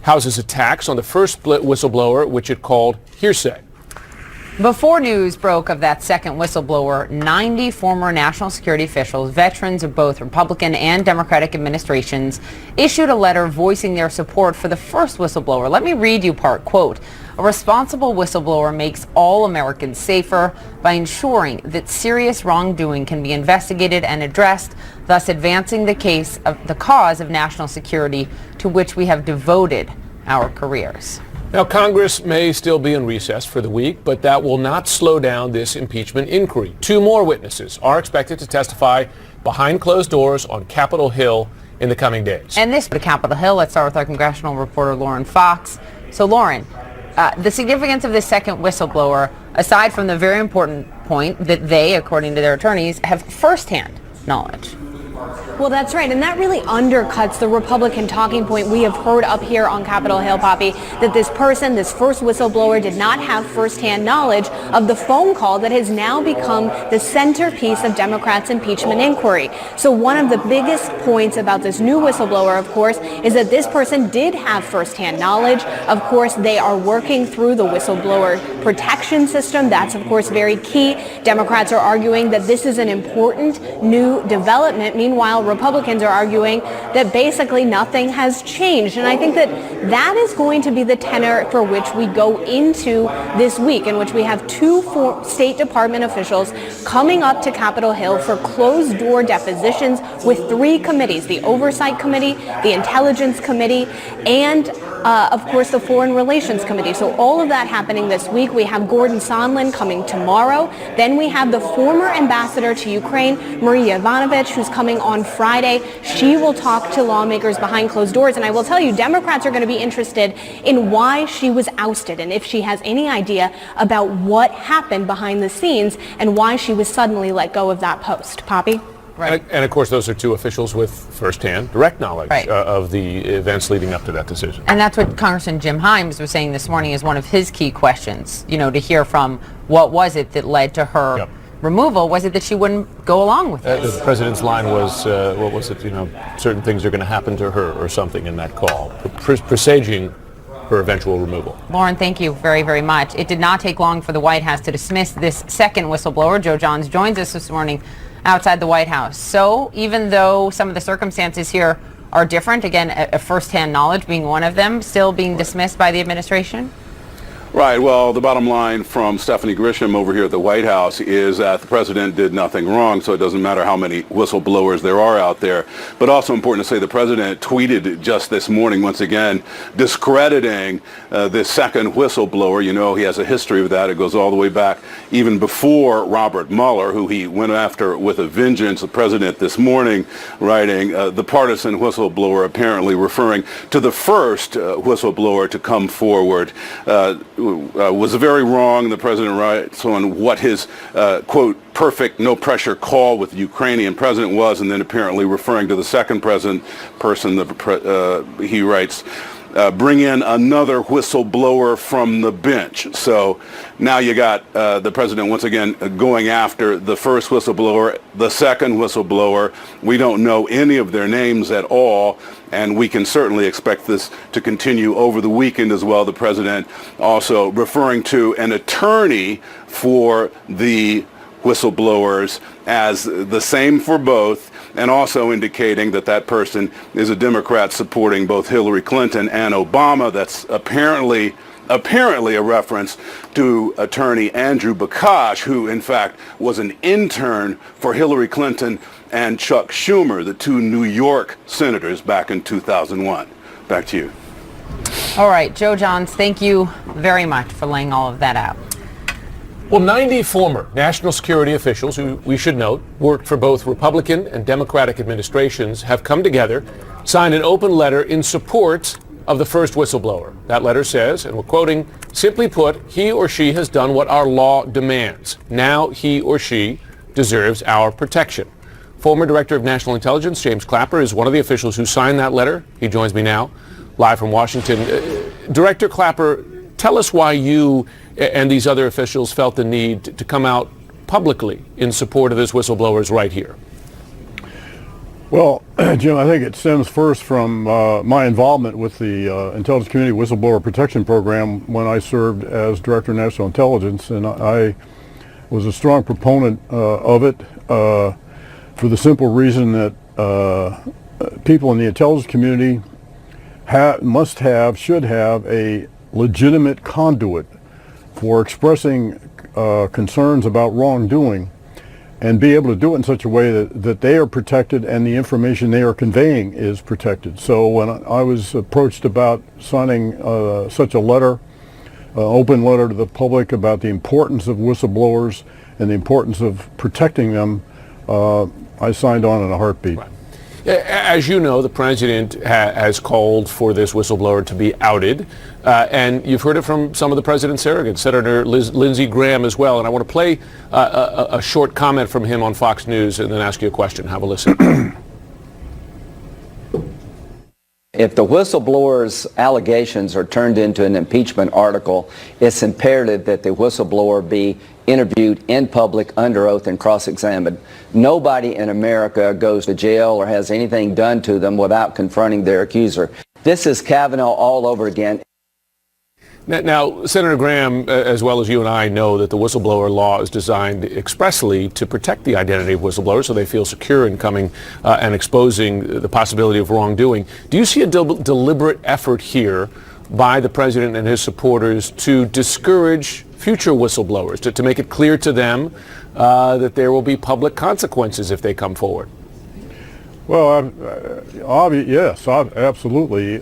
houses attacks on the first whistleblower, which it called hearsay. Before news broke of that second whistleblower, 90 former national security officials, veterans of both Republican and Democratic administrations, issued a letter voicing their support for the first whistleblower. Let me read you part, quote, "A responsible whistleblower makes all Americans safer by ensuring that serious wrongdoing can be investigated and addressed, thus advancing the cause of national security to which we have devoted our careers." Now, Congress may still be in recess for the week, but that will not slow down this impeachment inquiry. 2 more witnesses are expected to testify behind closed doors on Capitol Hill in the coming days. And this to Capitol Hill, let's start with our congressional reporter, Lauren Fox. So, Lauren, the significance of this second whistleblower, aside from the very important point that they, according to their attorneys, have firsthand knowledge. Well, that's right. And that really undercuts the Republican talking point we have heard up here on Capitol Hill, Poppy, that this person, this first whistleblower, did not have firsthand knowledge of the phone call that has now become the centerpiece of Democrats' impeachment inquiry. So one of the biggest points about this new whistleblower, of course, is that this person did have firsthand knowledge. Of course, they are working through the whistleblower protection system. That's, of course, very key. Democrats are arguing that this is an important new development. Meanwhile, Republicans are arguing that basically nothing has changed. And I think that is going to be the tenor for which we go into this week, in which we have 2 State Department officials coming up to Capitol Hill for closed-door depositions with 3 committees, the Oversight Committee, the Intelligence Committee, and of course, the Foreign Relations Committee. So all of that happening this week. We have Gordon Sondland coming tomorrow. Then we have the former ambassador to Ukraine, Maria Ivanovich, who's coming on Friday. She will talk to lawmakers behind closed doors. And I will tell you, Democrats are going to be interested in why she was ousted and if she has any idea about what happened behind the scenes and why she was suddenly let go of that post. Poppy? Right. And of course, those are 2 officials with firsthand direct knowledge of the events leading up to that decision. And that's what Congressman Jim Himes was saying this morning is one of his key questions, to hear from what was it that led to her removal. Was it that she wouldn't go along with it? The president's line was, what was it, certain things are going to happen to her or something in that call, presaging her eventual removal. Lauren, thank you very, very much. It did not take long for the White House to dismiss this second whistleblower. Joe Johns joins us this morning outside the White House. So even though some of the circumstances here are different, again, a firsthand knowledge being one of them, still being dismissed by the administration? Right. Well, the bottom line from Stephanie Grisham over here at the White House is that the president did nothing wrong, so it doesn't matter how many whistleblowers there are out there. But also important to say the president tweeted just this morning, once again, discrediting this second whistleblower. He has a history of that. It goes all the way back even before Robert Mueller, who he went after with a vengeance. The president this morning writing, the partisan whistleblower, apparently referring to the first whistleblower to come forward. Was very wrong. The president writes on what his, quote, perfect no-pressure call with the Ukrainian president was, and then apparently referring to the second person, he writes, bring in another whistleblower from the bench. So now you got the president once again going after the first whistleblower, the second whistleblower. We don't know any of their names at all, and we can certainly expect this to continue over the weekend as well. The president also referring to an attorney for the whistleblowers as the same for both, and also indicating that that person is a Democrat supporting both Hillary Clinton and Obama. That's apparently a reference to attorney Andrew Bakash, who in fact was an intern for Hillary Clinton and Chuck Schumer, the 2 New York senators back in 2001. Back to you. All right, Joe Johns, thank you very much for laying all of that out. Well, 90 former national security officials, who we should note worked for both Republican and Democratic administrations, have come together, signed an open letter in support of the first whistleblower. That letter says, and we're quoting, simply put, he or she has done what our law demands. Now he or she deserves our protection. Former Director of National Intelligence James Clapper is one of the officials who signed that letter. He joins me now, live from Washington. Director Clapper, tell us why you and these other officials felt the need to come out publicly in support of this whistleblower's right here. Well, Jim, I think it stems first from my involvement with the Intelligence Community Whistleblower Protection Program when I served as Director of National Intelligence, and I was a strong proponent of it for the simple reason that people in the intelligence community should have a legitimate conduit for expressing concerns about wrongdoing, and be able to do it in such a way that they are protected and the information they are conveying is protected. So when I was approached about signing such a letter, open letter to the public about the importance of whistleblowers and the importance of protecting them, I signed on in a heartbeat. Right. As you know, the president has called for this whistleblower to be outed, and you've heard it from some of the president's surrogates, Senator Lindsey Graham as well. And I want to play a short comment from him on Fox News and then ask you a question. Have a listen. If the whistleblower's allegations are turned into an impeachment article, it's imperative that the whistleblower be interviewed in public under oath and cross-examined. Nobody in America goes to jail or has anything done to them without confronting their accuser. This is Kavanaugh all over again. Now, Senator Graham, as well as you and I, know that the whistleblower law is designed expressly to protect the identity of whistleblowers so they feel secure in coming and exposing the possibility of wrongdoing. Do you see a deliberate effort here by the president and his supporters to discourage future whistleblowers, to make it clear to them that there will be public consequences if they come forward? Well, yes, absolutely.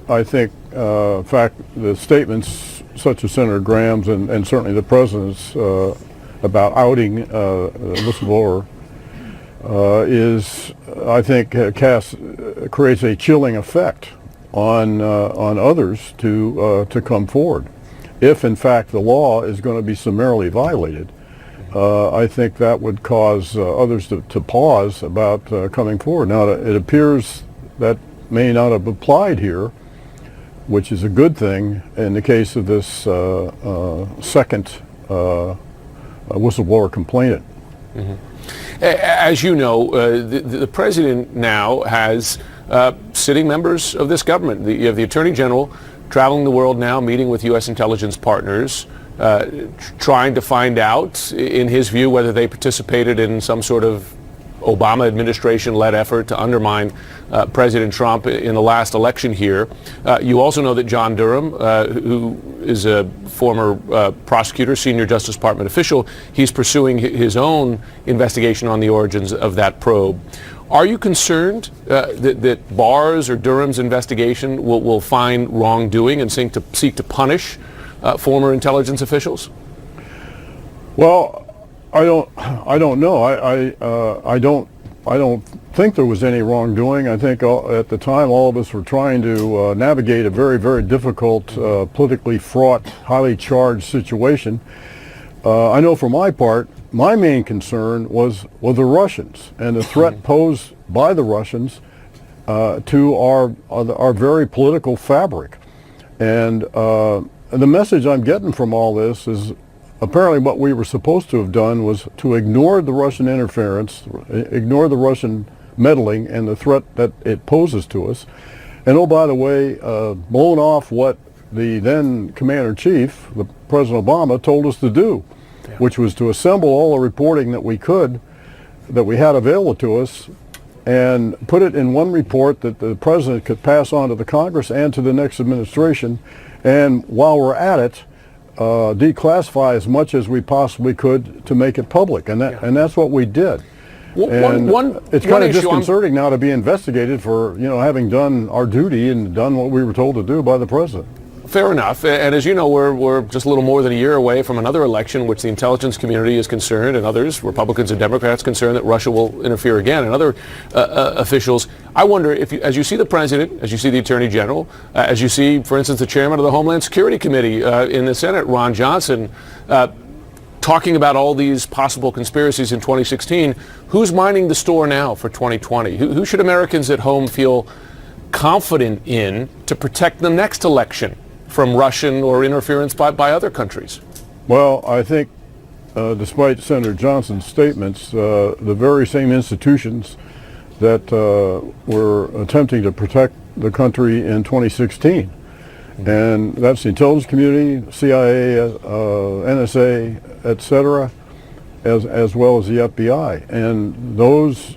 I think, in fact, the statements such as Senator Graham's and certainly the president's about outing the whistleblower I think, creates a chilling effect on others to come forward. If, in fact, the law is going to be summarily violated, I think that would cause others to pause about coming forward. Now, it appears that may not have applied here, which is a good thing in the case of this second whistleblower complainant. Mm-hmm. As you know, the president now has sitting members of this government. You have the Attorney General traveling the world now, meeting with U.S. intelligence partners, trying to find out, in his view, whether they participated in some sort of Obama administration-led effort to undermine President Trump in the last election here. You also know that John Durham, who is a former prosecutor, senior Justice Department official, he's pursuing his own investigation on the origins of that probe. Are you concerned that Barr's or Durham's investigation will find wrongdoing and seek to punish former intelligence officials? Well, I don't know. I don't think there was any wrongdoing. I think at the time all of us were trying to navigate a very, very difficult, politically fraught, highly charged situation. I know for my part, my main concern was the Russians and the threat posed by the Russians to our very political fabric. And the message I'm getting from all this is apparently what we were supposed to have done was to ignore the Russian interference, ignore the Russian meddling and the threat that it poses to us. And oh, by the way, blown off what the then Commander-in-Chief, President Obama, told us to do, which was to assemble all the reporting that we had available to us and put it in one report that the President could pass on to the Congress and to the next administration. And while we're at it, declassify as much as we possibly could to make it public, and that's what we did. It's kind of disconcerting now to be investigated for having done our duty and done what we were told to do by the president. Fair enough. And as you know, we're just a little more than a year away from another election in which the intelligence community is concerned, and others, Republicans and Democrats, concerned that Russia will interfere again, and other officials. I wonder if, as you see the president, as you see the Attorney General, as you see, for instance, the chairman of the Homeland Security Committee in the Senate, Ron Johnson, talking about all these possible conspiracies in 2016, who's minding the store now for 2020? Who should Americans at home feel confident in to protect the next election from Russian or interference by other countries? Well, I think despite Senator Johnson's statements, the very same institutions that were attempting to protect the country in 2016. And that's the intelligence community, CIA, NSA, etc., as well as the FBI. And those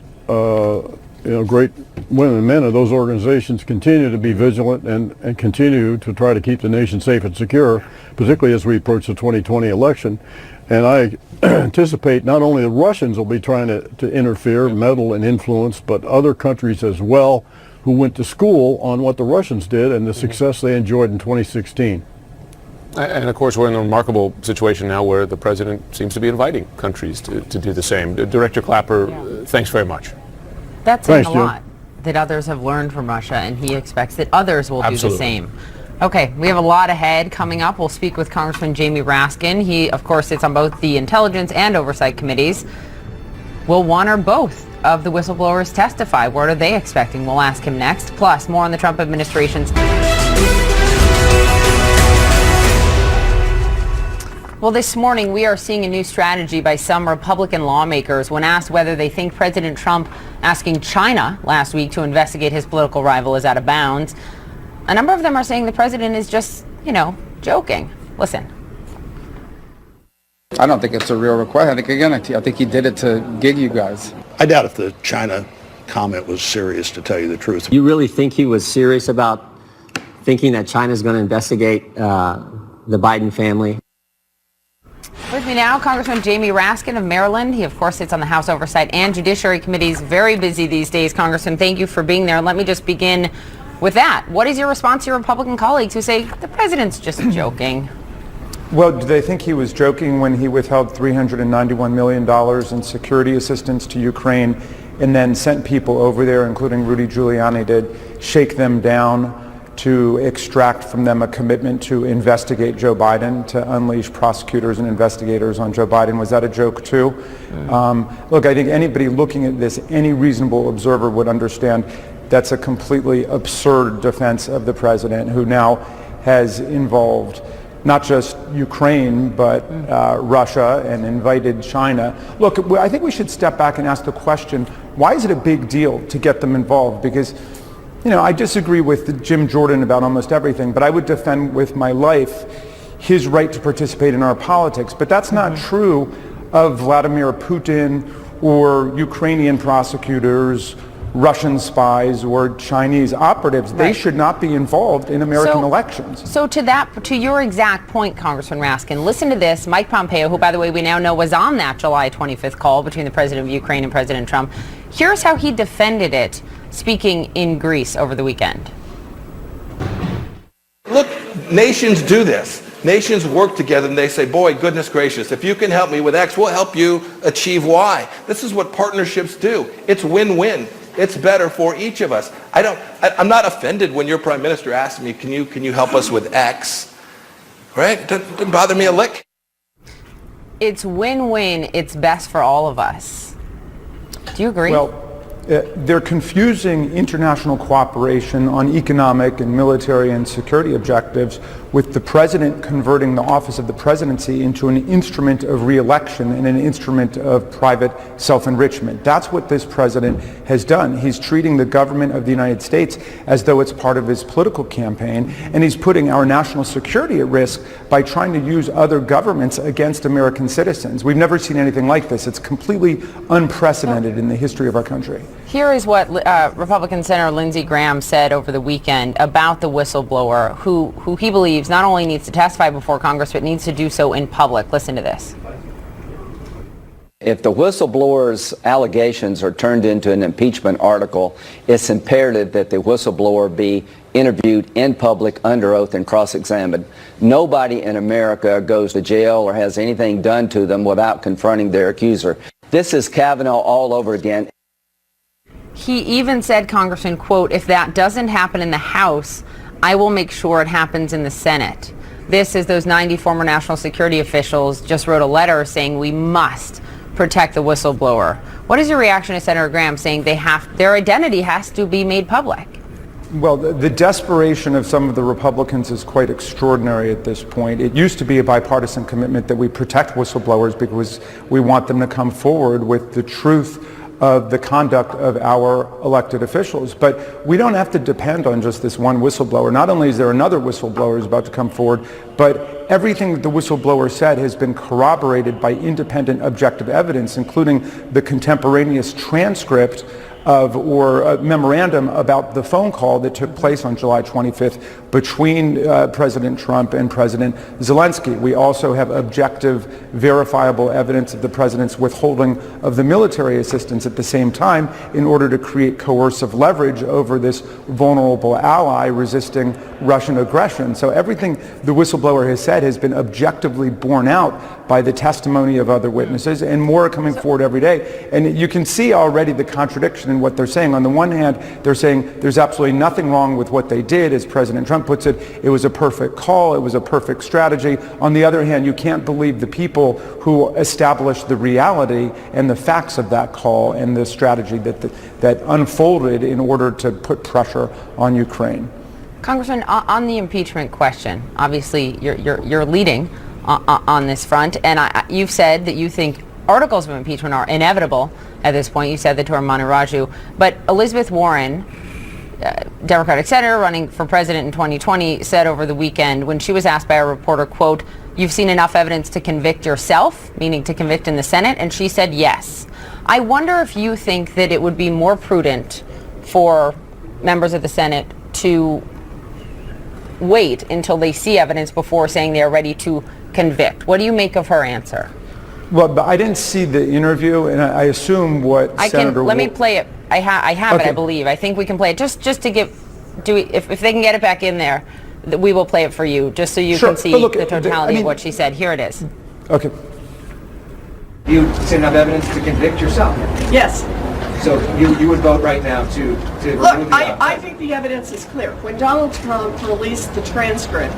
great women and men of those organizations continue to be vigilant and continue to try to keep the nation safe and secure, particularly as we approach the 2020 election. And I anticipate not only the Russians will be trying to interfere, meddle, and influence, but other countries as well who went to school on what the Russians did and the success they enjoyed in 2016. And of course, we're in a remarkable situation now where the president seems to be inviting countries to do the same. Director Clapper, thanks very much. That's saying a Jim. lot, that others have learned from Russia, and he expects that others will do the Absolutely. same. Okay, we have a lot ahead coming up. We'll speak with Congressman Jamie Raskin. He, of course, sits on both the Intelligence and Oversight Committees. Will one or both of the whistleblowers testify? What are they expecting? We'll ask him next. Plus, more on the Trump administration's... Well, this morning we are seeing a new strategy by some Republican lawmakers when asked whether they think President Trump asking China last week to investigate his political rival is out of bounds. A number of them are saying the president is just, joking. Listen. I don't think it's a real request. I think he did it to gig you guys. I doubt if the China comment was serious, to tell you the truth. You really think he was serious about thinking that China's going to investigate the Biden family? With me now, Congressman Jamie Raskin of Maryland. He, of course, sits on the House Oversight and Judiciary Committees. Very busy these days, Congressman. Thank you for being there. Let me just begin with that. What is your response to your Republican colleagues who say the president's just joking? Well, do they think he was joking when he withheld $391 million in security assistance to Ukraine and then sent people over there, including Rudy Giuliani, to shake them down, to extract from them a commitment to investigate Joe Biden, to unleash prosecutors and investigators on Joe Biden? Was that a joke too? Look, I think anybody looking at this, any reasonable observer would understand that's a completely absurd defense of the president, who now has involved not just Ukraine, but Russia, and invited China. Look, I think we should step back and ask the question, why is it a big deal to get them involved? Because, I disagree with Jim Jordan about almost everything, but I would defend with my life his right to participate in our politics. But that's not true of Vladimir Putin or Ukrainian prosecutors, Russian spies, or Chinese operatives. They should not be involved in American elections. So to your exact point, Congressman Raskin, listen to this. Mike Pompeo, who, by the way, we now know was on that July 25th call between the president of Ukraine and President Trump. Here's how he defended it, speaking in Greece over the weekend. Look, nations do this. Nations work together and they say, boy, goodness gracious, if you can help me with X, we'll help you achieve Y. This is what partnerships do. It's win-win. It's better for each of us. I'm not offended when your prime minister asks me, can you help us with X? Right? It doesn't bother me a lick. It's win-win. It's best for all of us. Do you agree? Well, they're confusing international cooperation on economic and military and security objectives with the president converting the office of the presidency into an instrument of re-election and an instrument of private self-enrichment. That's what this president has done. He's treating the government of the United States as though it's part of his political campaign, and he's putting our national security at risk by trying to use other governments against American citizens. We've never seen anything like this. It's completely unprecedented in the history of our country. Here is what Republican Senator Lindsey Graham said over the weekend about the whistleblower who he believes not only needs to testify before Congress, but needs to do so in public. Listen to this. If the whistleblower's allegations are turned into an impeachment article, it's imperative that the whistleblower be interviewed in public under oath and cross-examined. Nobody in America goes to jail or has anything done to them without confronting their accuser. This is Kavanaugh all over again. He even said, Congressman, quote, if that doesn't happen in the House, I will make sure it happens in the Senate. This is those 90 former national security officials just wrote a letter saying we must protect the whistleblower. What is your reaction to Senator Graham saying their identity has to be made public? Well, the desperation of some of the Republicans is quite extraordinary at this point. It used to be a bipartisan commitment that we protect whistleblowers because we want them to come forward with the truth of the conduct of our elected officials. But we don't have to depend on just this one whistleblower. Not only is there another whistleblower who's about to come forward, but everything that the whistleblower said has been corroborated by independent objective evidence, including the contemporaneous transcript of or a memorandum about the phone call that took place on July 25th between President Trump and President Zelensky. We also have objective, verifiable evidence of the president's withholding of the military assistance at the same time in order to create coercive leverage over this vulnerable ally resisting Russian aggression. So everything the whistleblower has said has been objectively borne out by the testimony of other witnesses, and more are coming forward every day. And you can see already the contradiction in what they're saying. On the one hand, they're saying there's absolutely nothing wrong with what they did. As President Trump puts it, it was a perfect call, it was a perfect strategy. On the other hand, you can't believe the people who established the reality and the facts of that call and the strategy that unfolded in order to put pressure on Ukraine. Congressman, on the impeachment question, obviously you're leading on this front, and you've said that you think articles of impeachment are inevitable at this point. You said that to Armando Raju. But Elizabeth Warren, Democratic senator running for president in 2020, said over the weekend when she was asked by a reporter, quote, "You've seen enough evidence to convict yourself," meaning to convict in the Senate, and she said yes. I wonder if you think that it would be more prudent for members of the Senate to wait until they see evidence before saying they are ready to convict. What do you make of her answer? Well, but I didn't see the interview, and I assume what Senator... Let me play it. I have okay. it, I believe. I think we can play it just to give... If they can get it back in there, we will play it for you, just so you can see the totality of what she said. Here it is. Okay. You've seen enough evidence to convict yourself? Yes. So you would vote right now to Look, I think the evidence is clear. When Donald Trump released the transcript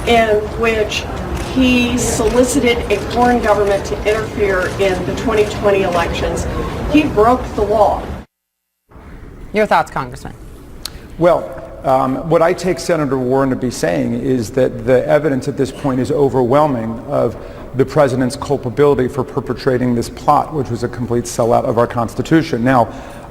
in which he solicited a foreign government to interfere in the 2020 elections, he broke the law. Your thoughts, Congressman? Well, what I take Senator Warren to be saying is that the evidence at this point is overwhelming of the president's culpability for perpetrating this plot, which was a complete sellout of our Constitution. Now,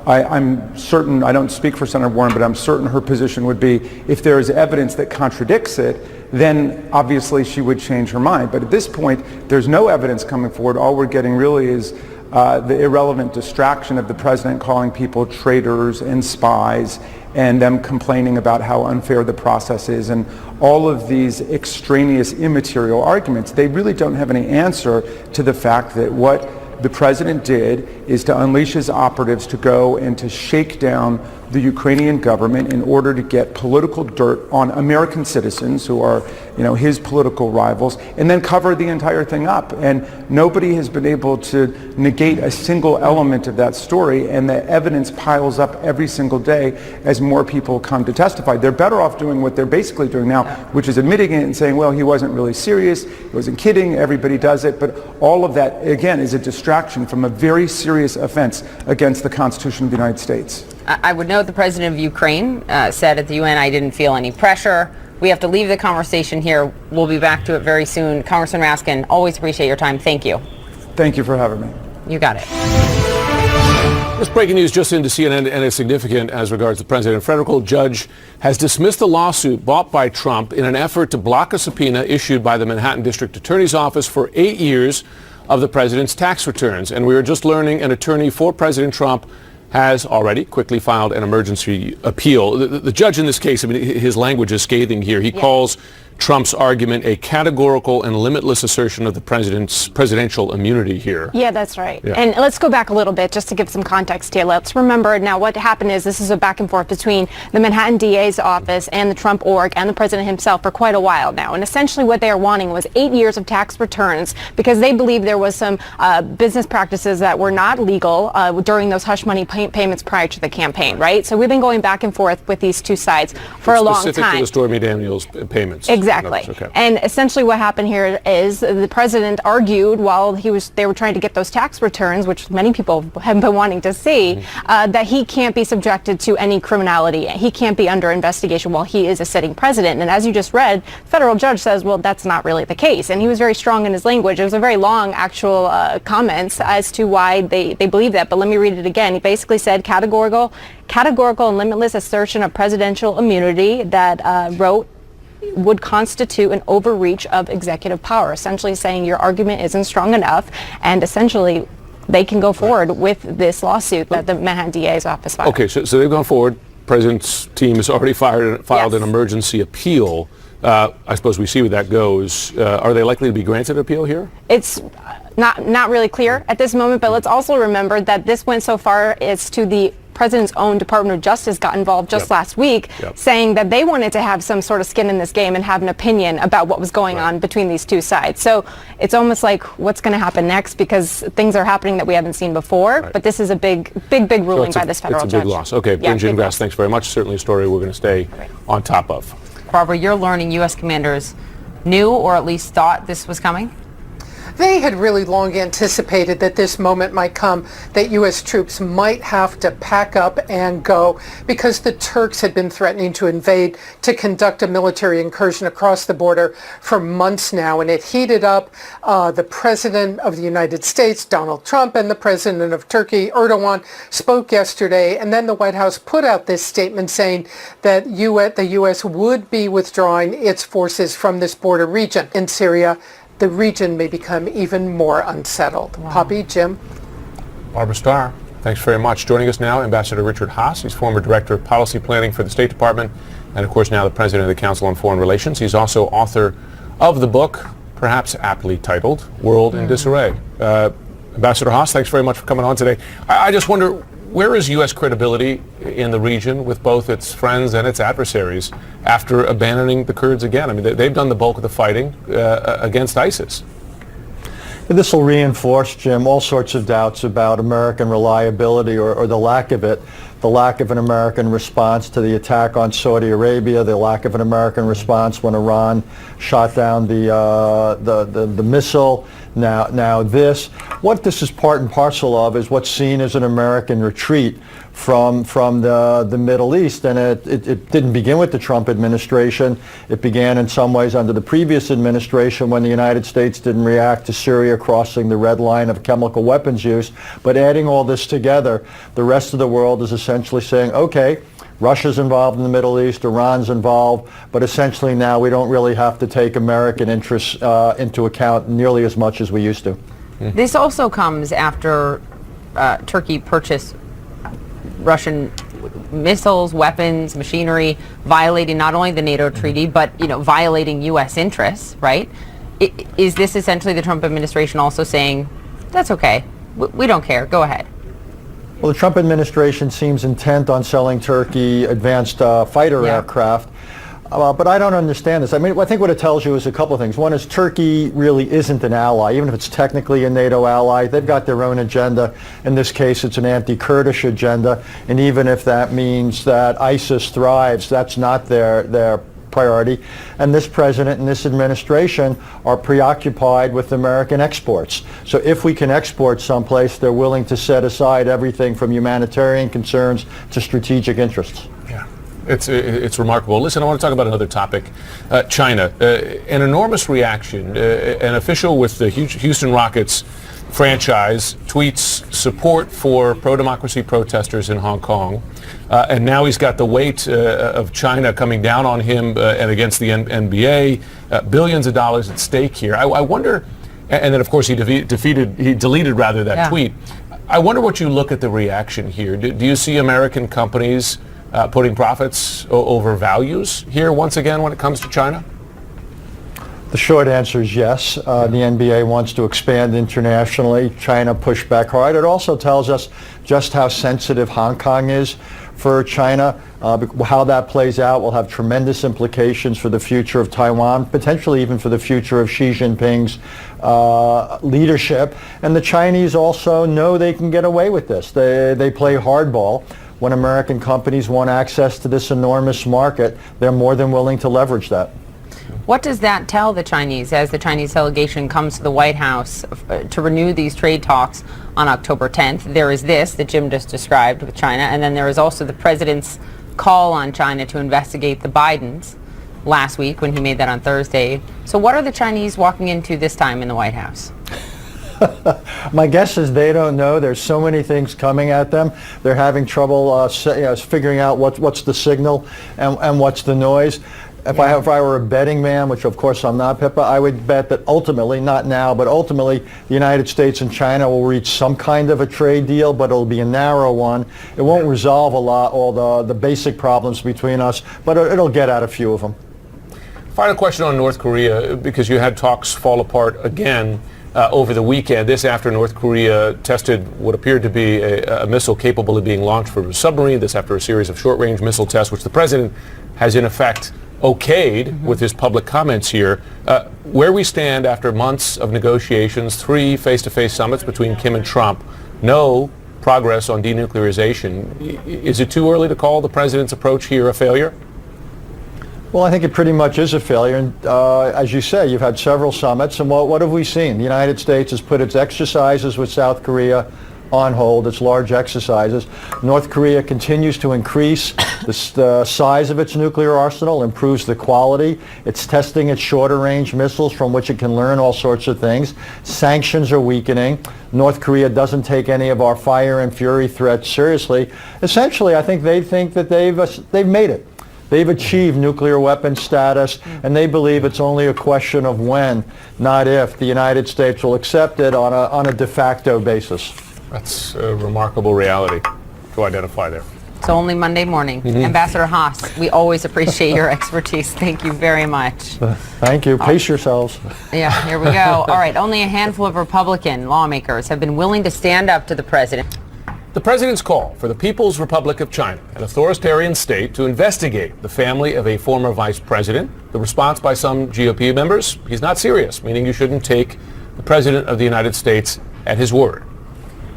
I'm certain, I don't speak for Senator Warren, but I'm certain her position would be if there is evidence that contradicts it, then obviously she would change her mind. But at this point, there's no evidence coming forward. All we're getting really is the irrelevant distraction of the president calling people traitors and spies, and them complaining about how unfair the process is, and all of these extraneous immaterial arguments. They really don't have any answer to the fact that what the president did is to unleash his operatives to go and to shake down the Ukrainian government in order to get political dirt on American citizens who are, his political rivals, and then cover the entire thing up. And nobody has been able to negate a single element of that story, and the evidence piles up every single day as more people come to testify. They're better off doing what they're basically doing now, which is admitting it and saying, well, he wasn't really serious, he wasn't kidding, everybody does it. But all of that, again, is a distraction from a very serious offense against the Constitution of the United States. I would note the president of Ukraine said at the UN, I didn't feel any pressure. We have to leave the conversation here. We'll be back to it very soon. Congressman Raskin, always appreciate your time. Thank you. Thank you for having me. You got it. This breaking news just into CNN, and is significant as regards the president. A federal judge has dismissed the lawsuit brought by Trump in an effort to block a subpoena issued by the Manhattan District Attorney's Office for 8 years of the president's tax returns. And we were just learning an attorney for President Trump has already quickly filed an emergency appeal. The judge in this case, his language is scathing here. He calls Trump's argument a categorical and limitless assertion of the president's presidential immunity here. Yeah, that's right. Yeah. And let's go back a little bit just to give some context here. Let's remember now what happened is this is a back and forth between the Manhattan DA's office and the Trump org and the president himself for quite a while now. And essentially what they are wanting was 8 years of tax returns because they believe there was some business practices that were not legal during those hush money payments prior to the campaign, right? So we've been going back and forth with these two sides for a long time. Specific to the Stormy Daniels payments. Exactly. Exactly. Okay. And essentially what happened here is the president argued while they were trying to get those tax returns, which many people have been wanting to see, that he can't be subjected to any criminality. He can't be under investigation while he is a sitting president. And as you just read, federal judge says, well, that's not really the case. And he was very strong in his language. It was a very long actual comments as to why they believe that. But let me read it again. He basically said categorical and limitless assertion of presidential immunity that wrote would constitute an overreach of executive power, essentially saying your argument isn't strong enough, and essentially they can go forward with this lawsuit that the Manhattan DA's office filed. Okay, so they've gone forward. President's team has already filed an emergency appeal. I suppose we see where that goes. Are they likely to be granted an appeal here? It's not really clear at this moment, but let's also remember that this went so far as to the president's own Department of Justice got involved just last week, saying that they wanted to have some sort of skin in this game and have an opinion about what was going on between these two sides. So it's almost like what's going to happen next, because things are happening that we haven't seen before, but this is a big ruling by this federal judge. It's a big loss. Okay, Bryn Gingras, thanks very much. Certainly a story we're going to stay on top of. Barbara, you're learning U.S. commanders knew or at least thought this was coming? They had really long anticipated that this moment might come, that U.S. troops might have to pack up and go, because the Turks had been threatening to invade, to conduct a military incursion across the border for months now. And it heated up. The President of the United States, Donald Trump, and the President of Turkey, Erdogan, spoke yesterday. And then the White House put out this statement saying that the U.S. would be withdrawing its forces from this border region. In Syria, the region may become even more unsettled. Poppy, Jim? Barbara Starr, thanks very much. Joining us now, Ambassador Richard Haass. He's former Director of Policy Planning for the State Department and, of course, now the President of the Council on Foreign Relations. He's also author of the book, perhaps aptly titled, World in Disarray. Ambassador Haass, thanks very much for coming on today. I just wonder, where is U.S. credibility in the region with both its friends and its adversaries after abandoning the Kurds again? I mean, they've done the bulk of the fighting against ISIS. This will reinforce, Jim, all sorts of doubts about American reliability or the lack of it. The lack of an American response to the attack on Saudi Arabia, the lack of an American response when Iran shot down the missile. Now this. What this is part and parcel of is what's seen as an American retreat from the Middle East, and it didn't begin with the Trump administration. It began in some ways under the previous administration when the United States didn't react to Syria crossing the red line of chemical weapons use. But adding all this together, the rest of the world is essentially saying, okay, Russia's involved in the Middle East, Iran's involved, but essentially now we don't really have to take American interests into account nearly as much as we used to. This also comes after Turkey purchased Russian missiles, weapons, machinery, violating not only the NATO treaty, but violating U.S. interests, right? Is this essentially the Trump administration also saying, that's okay, we don't care, go ahead? Well, the Trump administration seems intent on selling Turkey advanced fighter aircraft. But I don't understand this. I mean, I think what it tells you is a couple of things. One is Turkey really isn't an ally, even if it's technically a NATO ally. They've got their own agenda. In this case, it's an anti-Kurdish agenda. And even if that means that ISIS thrives, that's not their priority. And this president and this administration are preoccupied with American exports. So if we can export someplace, they're willing to set aside everything from humanitarian concerns to strategic interests. Yeah. It's remarkable. Listen, I want to talk about another topic. China. An enormous reaction. An official with the Houston Rockets franchise tweets support for pro-democracy protesters in Hong Kong. And now he's got the weight of China coming down on him and against the NBA. Billions of dollars at stake here. I wonder, and then of course he deleted that tweet. I wonder what you look at the reaction here. Do you see American companies putting profits over values here once again when it comes to China? The short answer is yes. The NBA wants to expand internationally. China pushed back hard. It also tells us just how sensitive Hong Kong is for China. How that plays out will have tremendous implications for the future of Taiwan, potentially even for the future of Xi Jinping's leadership. And the Chinese also know they can get away with this. They play hardball. When American companies want access to this enormous market, they're more than willing to leverage that. What does that tell the Chinese as the Chinese delegation comes to the White House to renew these trade talks on October 10th? There is this that Jim just described with China, and then there is also the president's call on China to investigate the Bidens last week when he made that on Thursday. So what are the Chinese walking into this time in the White House? My guess is they don't know. There's so many things coming at them. They're having trouble figuring out what's the signal and what's the noise. If I were a betting man, which of course I'm not, Pippa, I would bet that ultimately, not now, but ultimately the United States and China will reach some kind of a trade deal, but it'll be a narrow one. It won't resolve all the basic problems between us, but it'll get at a few of them. Final question on North Korea, because you had talks fall apart again over the weekend. This after North Korea tested what appeared to be a missile capable of being launched from a submarine. This after a series of short-range missile tests, which the president has in effect okayed with his public comments here. Where we stand after months of negotiations, 3 face-to-face summits between Kim and Trump, no progress on denuclearization. Is it too early to call the president's approach here a failure? Well, I think it pretty much is a failure. And as you say, you've had several summits. And what have we seen? The United States has put its exercises with South Korea on hold, its large exercises. North Korea continues to increase the size of its nuclear arsenal, improves the quality. It's testing its shorter range missiles from which it can learn all sorts of things. Sanctions are weakening. North Korea doesn't take any of our fire and fury threats seriously. Essentially, I think they think that they've made it. They've achieved nuclear weapons status, and they believe it's only a question of when, not if, the United States will accept it on a de facto basis. That's a remarkable reality to identify there. It's only Monday morning. Ambassador Haas, we always appreciate your expertise. Thank you very much. Thank you. Pace yourselves. Yeah, here we go. All right, only a handful of Republican lawmakers have been willing to stand up to the president. The president's call for the People's Republic of China, an authoritarian state, to investigate the family of a former vice president. The response by some GOP members, he's not serious, meaning you shouldn't take the president of the United States at his word.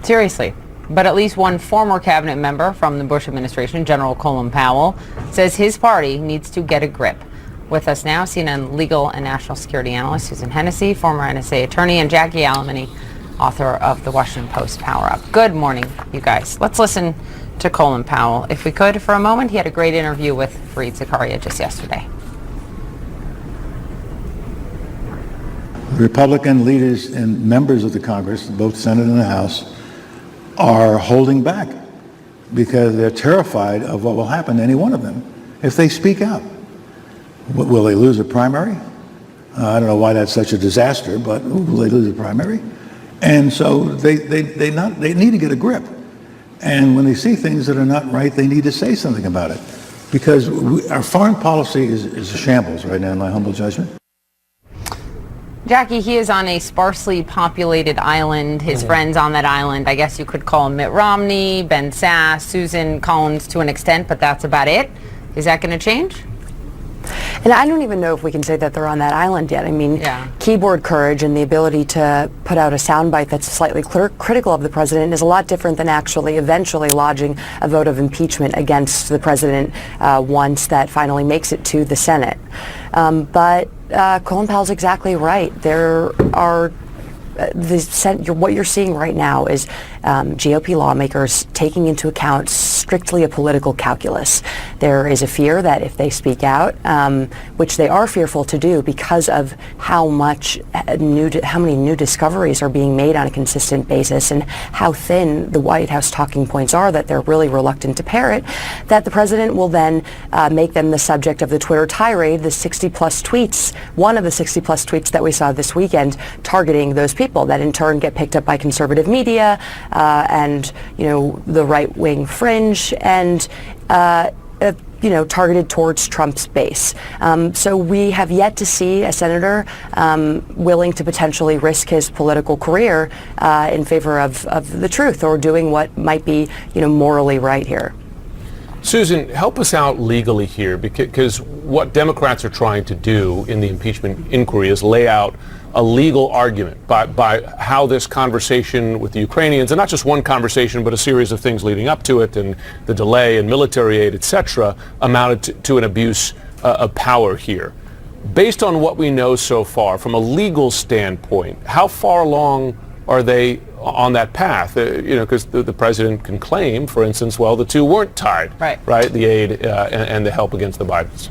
Seriously. But at least one former cabinet member from the Bush administration, General Colin Powell, says his party needs to get a grip. With us now, CNN legal and national security analyst Susan Hennessy, former NSA attorney, and Jackie Alemany, author of the Washington Post Power Up. Good morning, you guys. Let's listen to Colin Powell, if we could, for a moment. He had a great interview with Fareed Zakaria just yesterday. Republican leaders and members of the Congress, both Senate and the House, are holding back because they're terrified of what will happen to any one of them if they speak out. Will they lose a primary? I don't know why that's such a disaster, but will they lose a primary? And so they need to get a grip. And when they see things that are not right, they need to say something about it. Because our foreign policy is a shambles right now, in my humble judgment. Jackie, he is on a sparsely populated island. His friends on that island, I guess you could call him Mitt Romney, Ben Sasse, Susan Collins to an extent, but that's about it. Is that going to change? And I don't even know if we can say that they're on that island yet. I mean, keyboard courage and the ability to put out a soundbite that's slightly critical of the president is a lot different than actually eventually lodging a vote of impeachment against the president once that finally makes it to the Senate. But Colin Powell's exactly right. There are what you're seeing right now is GOP lawmakers taking into account strictly a political calculus. There is a fear that if they speak out, which they are fearful to do because of how many new discoveries are being made on a consistent basis and how thin the White House talking points are, that they're really reluctant to parrot, that the president will then make them the subject of the Twitter tirade, the 60-plus tweets, one of the 60-plus tweets that we saw this weekend targeting those people that in turn get picked up by conservative media and the right-wing fringe and targeted towards Trump's base. So we have yet to see a senator willing to potentially risk his political career in favor of the truth or doing what might be morally right here. Susan, help us out legally here, because what Democrats are trying to do in the impeachment inquiry is lay out a legal argument by how this conversation with the Ukrainians, and not just one conversation, but a series of things leading up to it, and the delay and military aid, etc., amounted to an abuse of power here. Based on what we know so far, from a legal standpoint, how far along are they on that path? Because the president can claim, for instance, well, the two weren't tied, right? The aid and the help against the Bidens.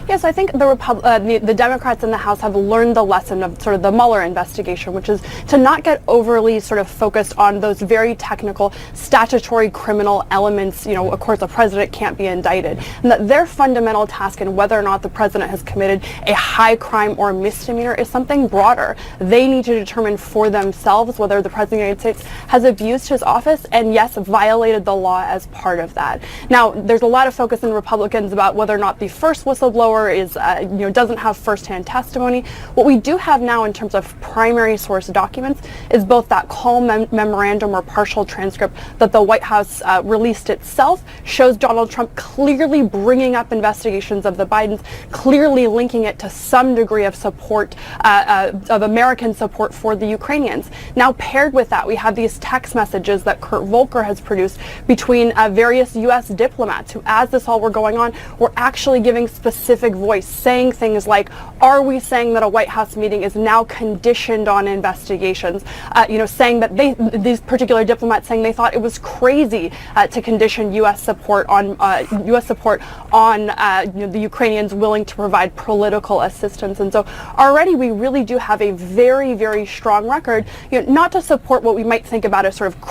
Yes, I think the Democrats in the House have learned the lesson of sort of the Mueller investigation, which is to not get overly sort of focused on those very technical statutory criminal elements. Of course, the president can't be indicted. And that their fundamental task in whether or not the president has committed a high crime or misdemeanor is something broader. They need to determine for themselves whether the president of the United States has abused his office and, yes, violated the law as part of that. Now, there's a lot of focus in Republicans about whether or not the first whistleblower doesn't have firsthand testimony. What we do have now in terms of primary source documents is both that call memorandum or partial transcript that the White House released itself shows Donald Trump clearly bringing up investigations of the Bidens, clearly linking it to some degree of support, of American support for the Ukrainians. Now, paired with that, we have these text messages that Kurt Volker has produced between various U.S. diplomats who, as this all were going on, were actually giving specific voice, saying things like, are we saying that a White House meeting is now conditioned on investigations? Saying that these particular diplomats saying they thought it was crazy to condition U.S. support on the Ukrainians willing to provide political assistance. And so already we really do have a very, very strong record, not to support what we might think about as sort of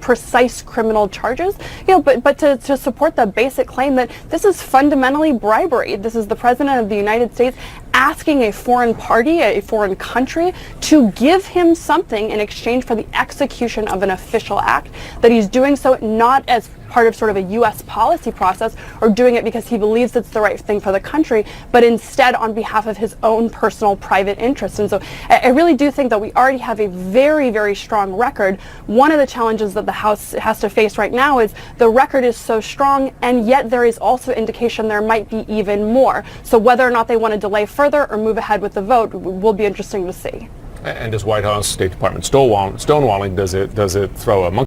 precise criminal charges, but to support the basic claim that this is fundamentally bribery. This is the President of the United States asking a foreign party, a foreign country, to give him something in exchange for the execution of an official act, that he's doing so not as part of sort of a U.S. policy process or doing it because he believes it's the right thing for the country, but instead on behalf of his own personal private interests. And so I really do think that we already have a very, very strong record. One of the challenges that the House has to face right now is the record is so strong, and yet there is also indication there might be even more. So whether or not they want to delay further or move ahead with the vote will be interesting to see. And does White House, State Department stonewalling, does it throw a monkey